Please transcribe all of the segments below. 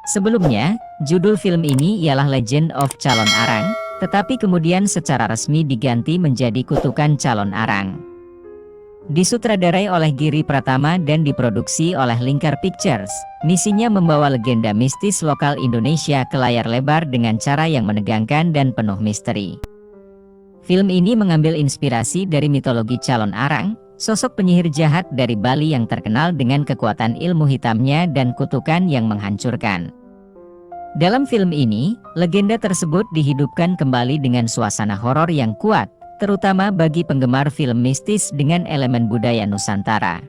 Sebelumnya, judul film ini ialah Legend of Calon Arang, tetapi kemudian secara resmi diganti menjadi Kutukan Calon Arang. Disutradarai oleh Giri Pratama dan diproduksi oleh Lingkar Pictures, misinya membawa legenda mistis lokal Indonesia ke layar lebar dengan cara yang menegangkan dan penuh misteri. Film ini mengambil inspirasi dari mitologi Calon Arang, sosok penyihir jahat dari Bali yang terkenal dengan kekuatan ilmu hitamnya dan kutukan yang menghancurkan. Dalam film ini, legenda tersebut dihidupkan kembali dengan suasana horor yang kuat, terutama bagi penggemar film mistis dengan elemen budaya Nusantara.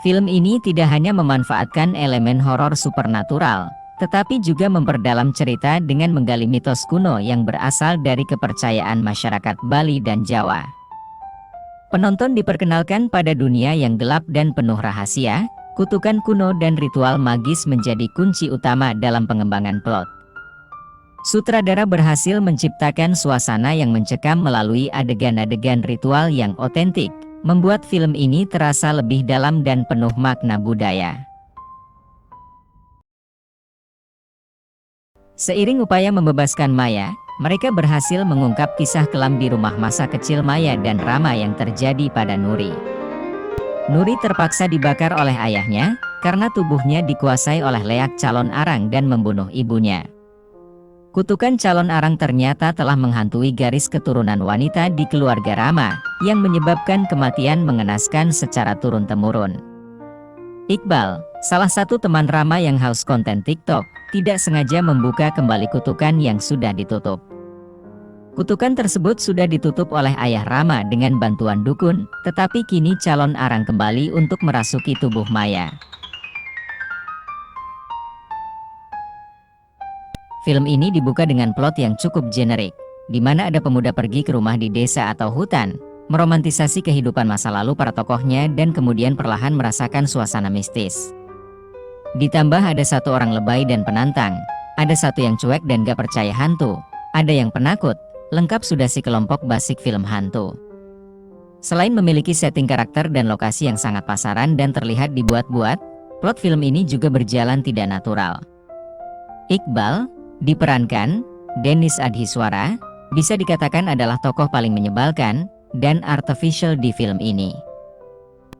Film ini tidak hanya memanfaatkan elemen horor supernatural, tetapi juga memperdalam cerita dengan menggali mitos kuno yang berasal dari kepercayaan masyarakat Bali dan Jawa. Penonton diperkenalkan pada dunia yang gelap dan penuh rahasia, kutukan kuno dan ritual magis menjadi kunci utama dalam pengembangan plot. Sutradara berhasil menciptakan suasana yang mencekam melalui adegan-adegan ritual yang otentik, membuat film ini terasa lebih dalam dan penuh makna budaya. Seiring upaya membebaskan Maya, mereka berhasil mengungkap kisah kelam di rumah masa kecil Maya dan Rama yang terjadi pada Nuri. Nuri terpaksa dibakar oleh ayahnya, karena tubuhnya dikuasai oleh leak calon arang dan membunuh ibunya. Kutukan calon arang ternyata telah menghantui garis keturunan wanita di keluarga Rama, yang menyebabkan kematian mengenaskan secara turun-temurun. Iqbal, salah satu teman Rama yang haus konten TikTok, tidak sengaja membuka kembali kutukan yang sudah ditutup. Kutukan tersebut sudah ditutup oleh ayah Rama dengan bantuan dukun, tetapi kini calon arang kembali untuk merasuki tubuh Maya. Film ini dibuka dengan plot yang cukup generik, di mana ada pemuda pergi ke rumah di desa atau hutan, meromantisasi kehidupan masa lalu para tokohnya dan kemudian perlahan merasakan suasana mistis. Ditambah ada satu orang lebay dan penantang, ada satu yang cuek dan gak percaya hantu, ada yang penakut, lengkap sudah si kelompok basic film hantu. Selain memiliki setting karakter dan lokasi yang sangat pasaran dan terlihat dibuat-buat, plot film ini juga berjalan tidak natural. Iqbal, diperankan Dennis Adhiswara, bisa dikatakan adalah tokoh paling menyebalkan dan artificial di film ini.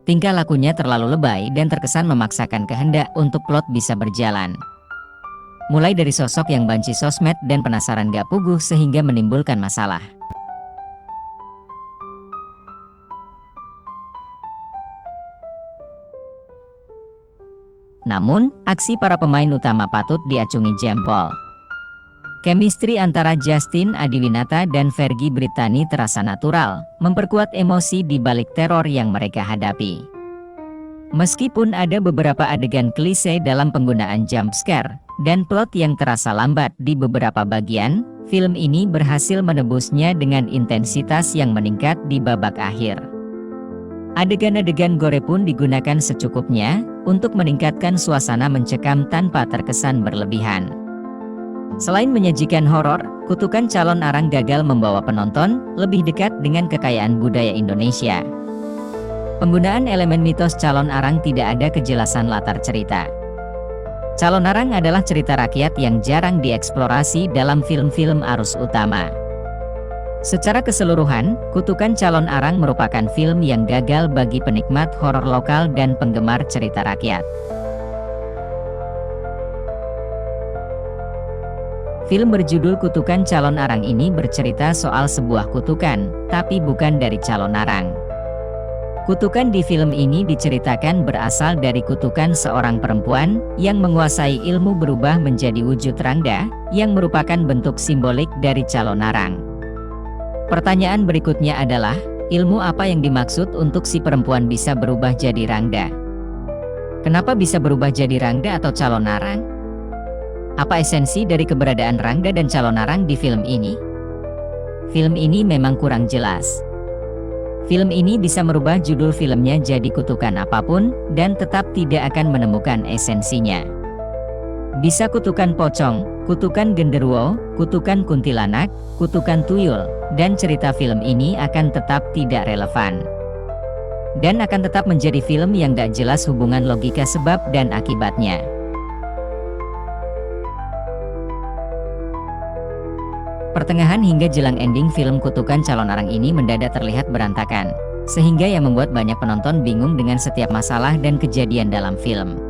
Tingkah lakunya terlalu lebay dan terkesan memaksakan kehendak untuk plot bisa berjalan. Mulai dari sosok yang banci sosmed dan penasaran gak puguh sehingga menimbulkan masalah. Namun, aksi para pemain utama patut diacungi jempol. Chemistry antara Justin Adiwinata dan Fergie Brittany terasa natural, memperkuat emosi di balik teror yang mereka hadapi. Meskipun ada beberapa adegan klise dalam penggunaan jump scare, dan plot yang terasa lambat di beberapa bagian, film ini berhasil menebusnya dengan intensitas yang meningkat di babak akhir. Adegan-adegan gore pun digunakan secukupnya, untuk meningkatkan suasana mencekam tanpa terkesan berlebihan. Selain menyajikan horor, Kutukan Calon Arang gagal membawa penonton lebih dekat dengan kekayaan budaya Indonesia. Penggunaan elemen mitos calon arang tidak ada kejelasan latar cerita. Calon arang adalah cerita rakyat yang jarang dieksplorasi dalam film-film arus utama. Secara keseluruhan, Kutukan Calon Arang merupakan film yang gagal bagi penikmat horor lokal dan penggemar cerita rakyat. Film berjudul Kutukan Calon Arang ini bercerita soal sebuah kutukan, tapi bukan dari calon arang. Kutukan di film ini diceritakan berasal dari kutukan seorang perempuan yang menguasai ilmu berubah menjadi wujud rangda, yang merupakan bentuk simbolik dari calon arang. Pertanyaan berikutnya adalah, ilmu apa yang dimaksud untuk si perempuan bisa berubah jadi rangda? Kenapa bisa berubah jadi rangda atau calon arang? Apa esensi dari keberadaan rangda dan calon arang di film ini? Film ini memang kurang jelas. Film ini bisa merubah judul filmnya jadi kutukan apapun, dan tetap tidak akan menemukan esensinya. Bisa kutukan pocong, kutukan genderuwo, kutukan kuntilanak, kutukan tuyul, dan cerita film ini akan tetap tidak relevan. Dan akan tetap menjadi film yang gak jelas hubungan logika sebab dan akibatnya. Pertengahan hingga jelang ending film Kutukan Calon Arang ini mendadak terlihat berantakan, sehingga yang membuat banyak penonton bingung dengan setiap masalah dan kejadian dalam film.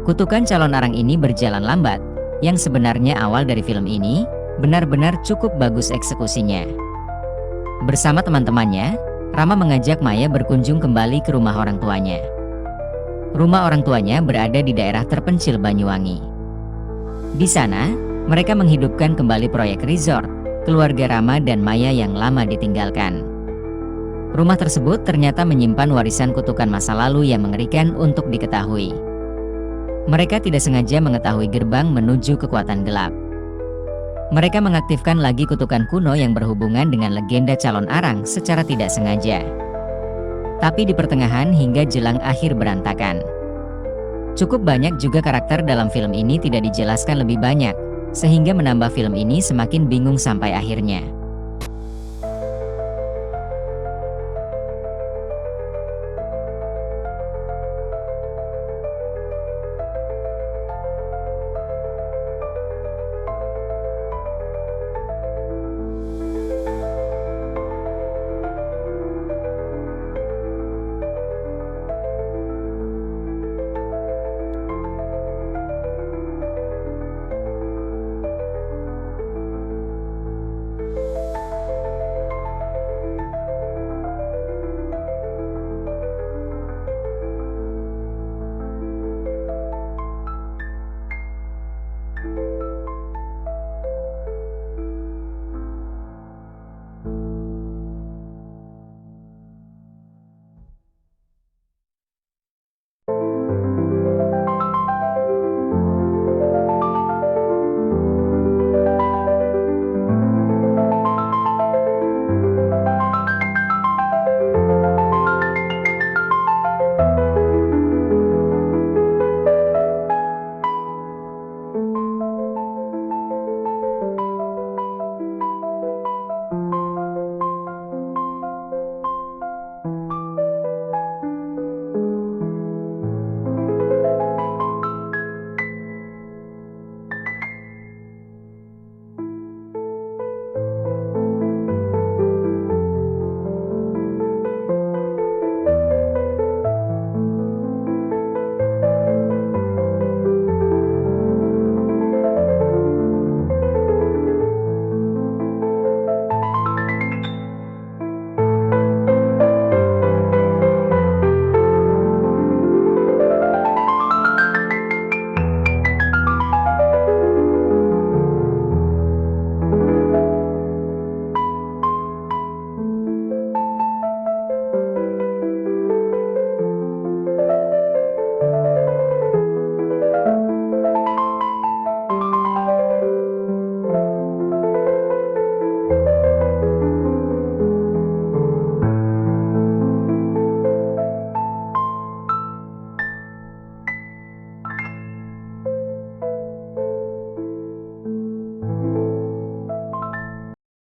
Kutukan Calon Arang ini berjalan lambat, yang sebenarnya awal dari film ini benar-benar cukup bagus eksekusinya. Bersama teman-temannya, Rama mengajak Maya berkunjung kembali ke rumah orang tuanya. Rumah orang tuanya berada di daerah terpencil Banyuwangi. Di sana, mereka menghidupkan kembali proyek resort keluarga Rama dan Maya yang lama ditinggalkan. Rumah tersebut ternyata menyimpan warisan kutukan masa lalu yang mengerikan untuk diketahui. Mereka tidak sengaja mengetahui gerbang menuju kekuatan gelap. Mereka mengaktifkan lagi kutukan kuno yang berhubungan dengan legenda calon arang secara tidak sengaja. Tapi di pertengahan hingga jelang akhir berantakan. Cukup banyak juga karakter dalam film ini tidak dijelaskan lebih banyak, sehingga menambah film ini semakin bingung sampai akhirnya.